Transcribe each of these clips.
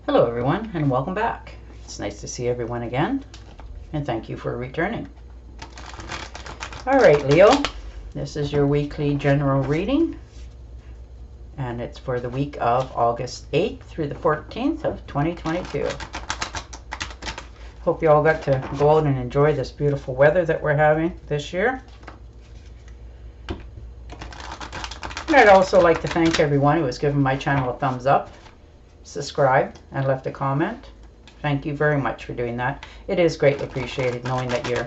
Hello everyone and welcome back. It's nice to see everyone again and thank you for returning. Alright Leo, this is your weekly general reading and it's for the week of August 8th through the 14th of 2022. Hope you all got to go out and enjoy this beautiful weather that we're having this year. And I'd also like to thank everyone who has given my channel a thumbs up, subscribed, and left a comment. Thank you very much for doing that. It is greatly appreciated knowing that you're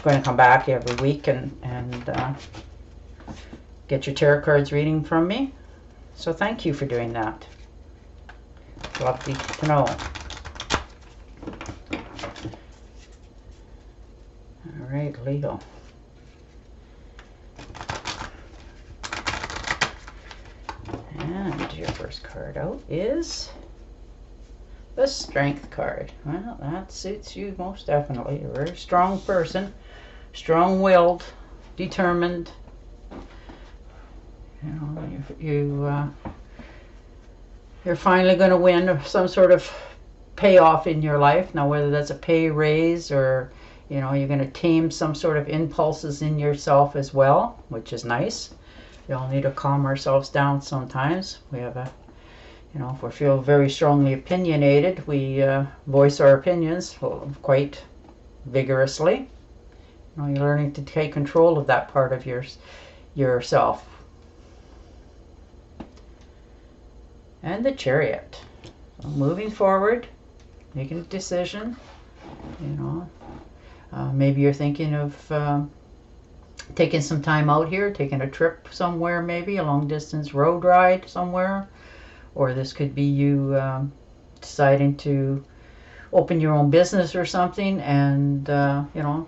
going to come back every week and get your tarot cards reading from me. So thank you for doing that. Lovely to know. All right, Leo. And your first card out is the Strength card. Well, that suits you most definitely. You're a very strong person, strong-willed, determined. You know, you're finally going to win some sort of payoff in your life. Now, whether that's a pay raise or, you know, you're going to tame some sort of impulses in yourself as well, which is nice. We all need to calm ourselves down sometimes. We have a, you know, if we feel very strongly opinionated, we voice our opinions quite vigorously. You know, you're learning to take control of that part of yourself. And the Chariot. So moving forward, making a decision. You know, maybe you're thinking of taking some time out here, taking a trip somewhere, maybe a long distance road ride somewhere. Or this could be you deciding to open your own business or something and, you know,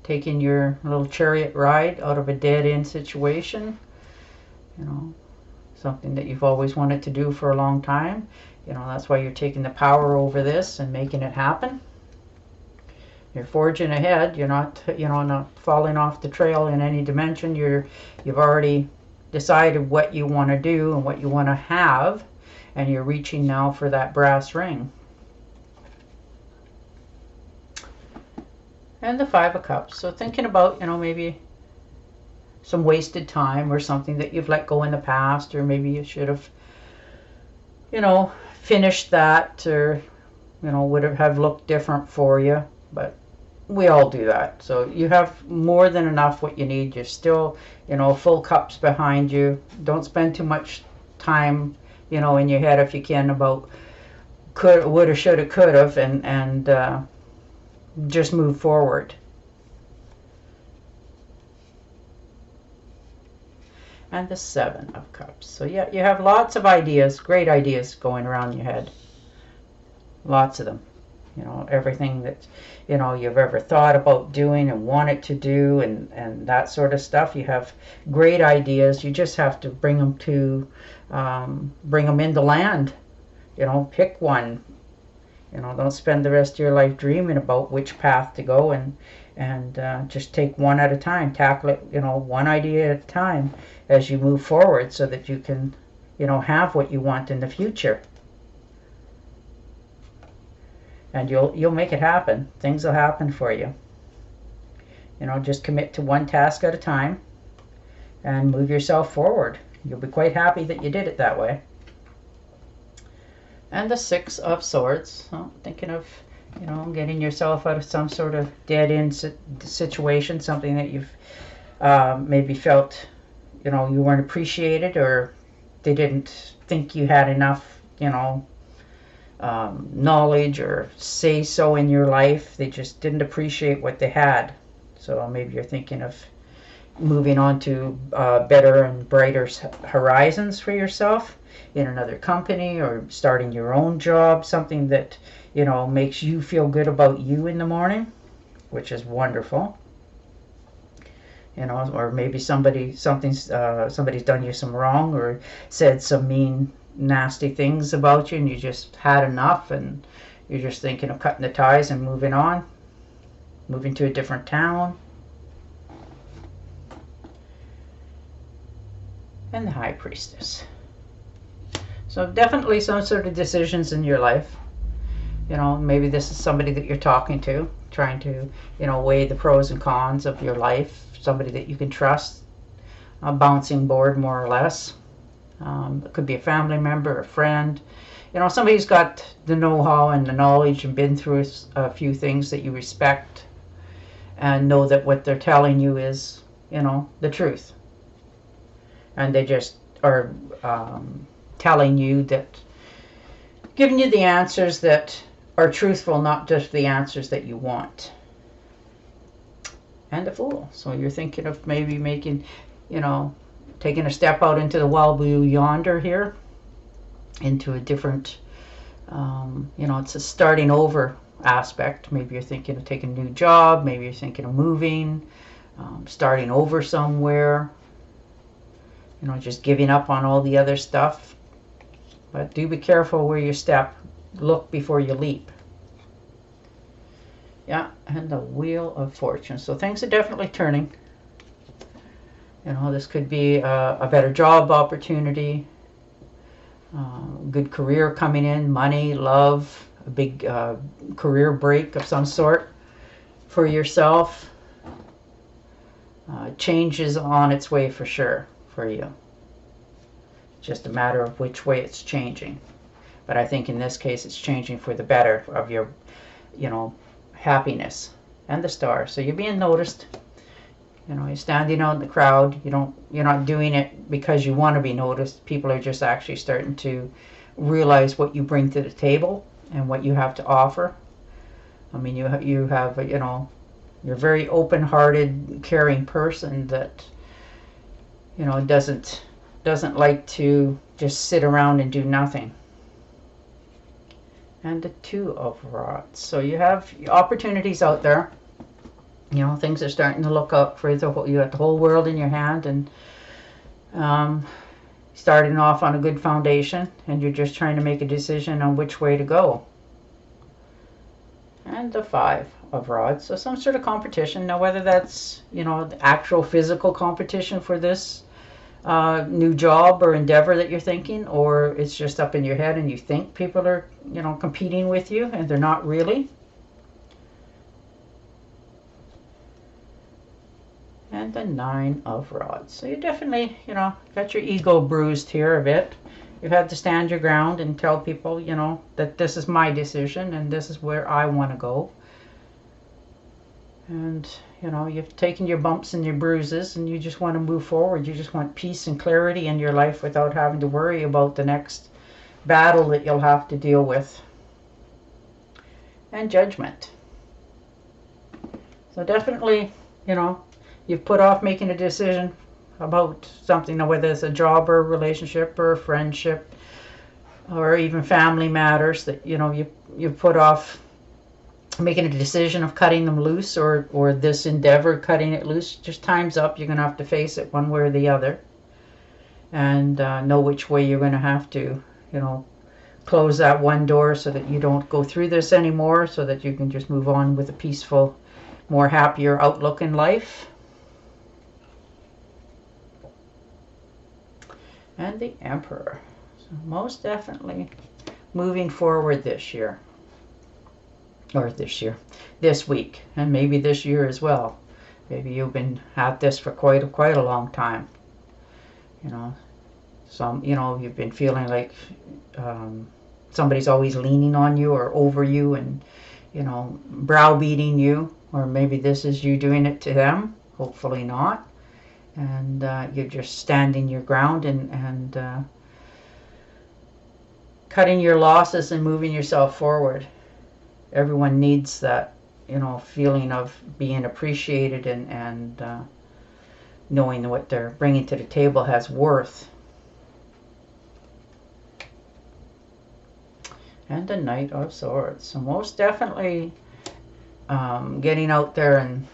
taking your little chariot ride out of a dead-end situation. You know, something that you've always wanted to do for a long time. You know, that's why you're taking the power over this and making it happen. You're forging ahead. You're not, you know, not falling off the trail in any dimension. You've already decided what you want to do and what you want to have, and you're reaching now for that brass ring. And the Five of Cups. So thinking about, you know, maybe some wasted time or something that you've let go in the past, or maybe you should have, you know, finished that, or, you know, would have looked different for you. But we all do that. So you have more than enough what you need. You're still, you know, full cups behind you. Don't spend too much time, you know, in your head if you can about could, woulda, shoulda, could have, and just move forward. And the Seven of Cups. So yeah, you have lots of ideas, great ideas going around your head. Lots of them. You know, everything that, you know, you've ever thought about doing and wanted to do, and that sort of stuff. You have great ideas. You just have to bring them into land. You know, pick one. You know, don't spend the rest of your life dreaming about which path to go, and just take one at a time. Tackle it, you know, one idea at a time as you move forward, so that you can, you know, have what you want in the future. And you'll make it happen. Things will happen for you. You know, just commit to one task at a time and move yourself forward. You'll be quite happy that you did it that way. And the Six of Swords. So thinking of, you know, getting yourself out of some sort of dead-end situation, something that you've maybe felt, you know, you weren't appreciated, or they didn't think you had enough, you know, knowledge or say so in your life. They just didn't appreciate what they had. So maybe you're thinking of moving on to better and brighter horizons for yourself in another company, or starting your own job, something that, you know, makes you feel good about you in the morning, which is wonderful. You know, or maybe somebody's done you some wrong or said some mean, nasty things about you, and you just had enough, and you're just thinking of cutting the ties and moving on, moving to a different town. And the High Priestess. So definitely some sort of decisions in your life. Maybe this is somebody that you're talking to, trying to, weigh the pros and cons of your life. Somebody that you can trust, a bouncing board more or less. It could be a family member, a friend. Somebody who's got the know-how and the knowledge and been through a few things that you respect and know that what they're telling you is, the truth. And they just are telling you that, giving you the answers that are truthful, not just the answers that you want. And a Fool. So you're thinking of maybe making, taking a step out into the wild blue yonder here, into a different, it's a starting over aspect. Maybe you're thinking of taking a new job. Maybe you're thinking of moving, starting over somewhere, just giving up on all the other stuff. But do be careful where you step. Look before you leap. Yeah, and the Wheel of Fortune. So things are definitely turning. This could be a better job opportunity, good career coming in, money, love, a big career break of some sort for yourself. Change is on its way for sure for you. Just a matter of which way it's changing. But I think in this case it's changing for the better of your, happiness. And the Star. So you're being noticed. You're standing out in the crowd. You're not doing it because you want to be noticed. People are just actually starting to realize what you bring to the table and what you have to offer. I mean, you have you're a very open-hearted, caring person that doesn't like to just sit around and do nothing. And the Two of Rods. So you have opportunities out there. Things are starting to look up for you. You got the whole world in your hand, and starting off on a good foundation, and you're just trying to make a decision on which way to go. And the Five of Rods. So some sort of competition. Now, whether that's, the actual physical competition for this new job or endeavor that you're thinking, or it's just up in your head and you think people are, competing with you, and they're not really. And the Nine of Rods. So you definitely, got your ego bruised here a bit. You've had to stand your ground and tell people, that this is my decision and this is where I want to go. And, you've taken your bumps and your bruises and you just want to move forward. You just want peace and clarity in your life without having to worry about the next battle that you'll have to deal with. And Judgment. So definitely, you've put off making a decision about something, whether it's a job or a relationship or a friendship or even family matters that, you've put off making a decision of cutting them loose, or this endeavor, cutting it loose. Just time's up. You're going to have to face it one way or the other, and know which way you're going to have to, close that one door so that you don't go through this anymore, so that you can just move on with a peaceful, more happier outlook in life. And the Emperor. So most definitely moving forward this year. Or this week, and maybe this year as well. Maybe you've been at this for quite a long time. You've been feeling like somebody's always leaning on you or over you and, browbeating you, or maybe this is you doing it to them. Hopefully not. And you're just standing your ground and cutting your losses and moving yourself forward. Everyone needs that, feeling of being appreciated and knowing what they're bringing to the table has worth. And the Knight of Swords. So most definitely getting out there and,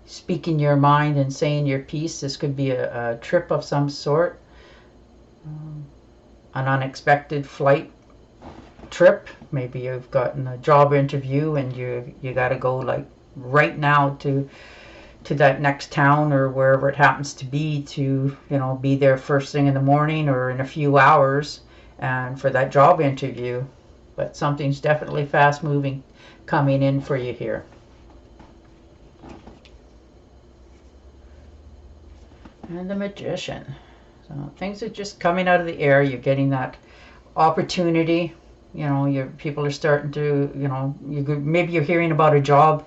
speaking your mind and saying your piece. This could be a trip of some sort, an unexpected flight trip. Maybe you've gotten a job interview and you got to go like right now to to that next town or wherever it happens to be to, be there first thing in the morning or in a few hours and for that job interview. But something's definitely fast moving coming in for you here. And the Magician. So things are just coming out of the air. You're getting that opportunity. Your people are starting to, maybe you're hearing about a job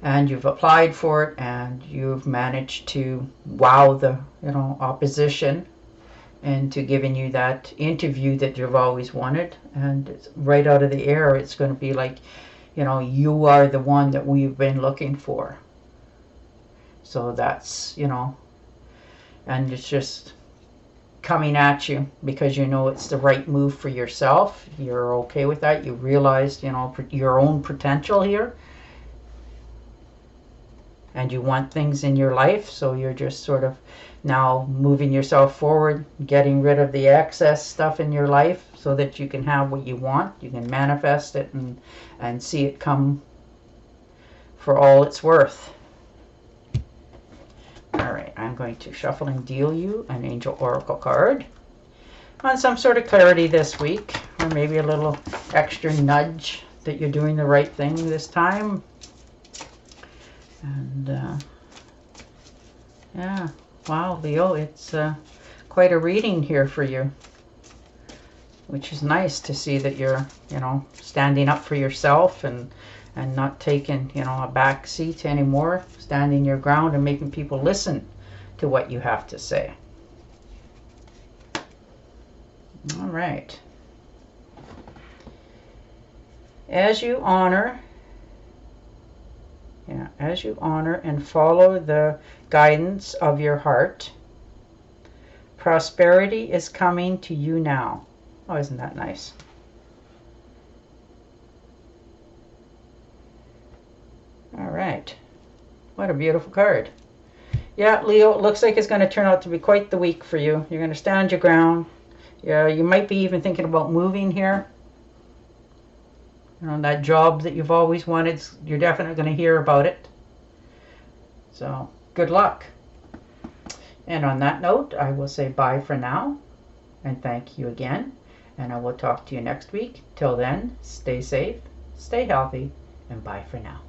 and you've applied for it and you've managed to wow the, opposition into giving you that interview that you've always wanted. And it's right out of the air, it's going to be like, you are the one that we've been looking for. So that's, and it's just coming at you because it's the right move for yourself. You're okay with that. You realized, your own potential here. And you want things in your life, so you're just sort of now moving yourself forward, getting rid of the excess stuff in your life so that you can have what you want. You can manifest it and see it come for all it's worth. Alright, I'm going to shuffle and deal you an Angel Oracle card on some sort of clarity this week, or maybe a little extra nudge that you're doing the right thing this time. And yeah, wow, Leo, it's quite a reading here for you, which is nice to see that you're, standing up for yourself and not taking, a back seat anymore, standing your ground and making people listen to what you have to say. All right. As you honor and follow the guidance of your heart, prosperity is coming to you now. Oh, isn't that nice? All right. What a beautiful card. Yeah, Leo, it looks like it's going to turn out to be quite the week for you. You're going to stand your ground. Yeah, you might be even thinking about moving here. That job that you've always wanted, you're definitely going to hear about it. So, good luck. And on that note, I will say bye for now. And thank you again. And I will talk to you next week. Till then, stay safe, stay healthy, and bye for now.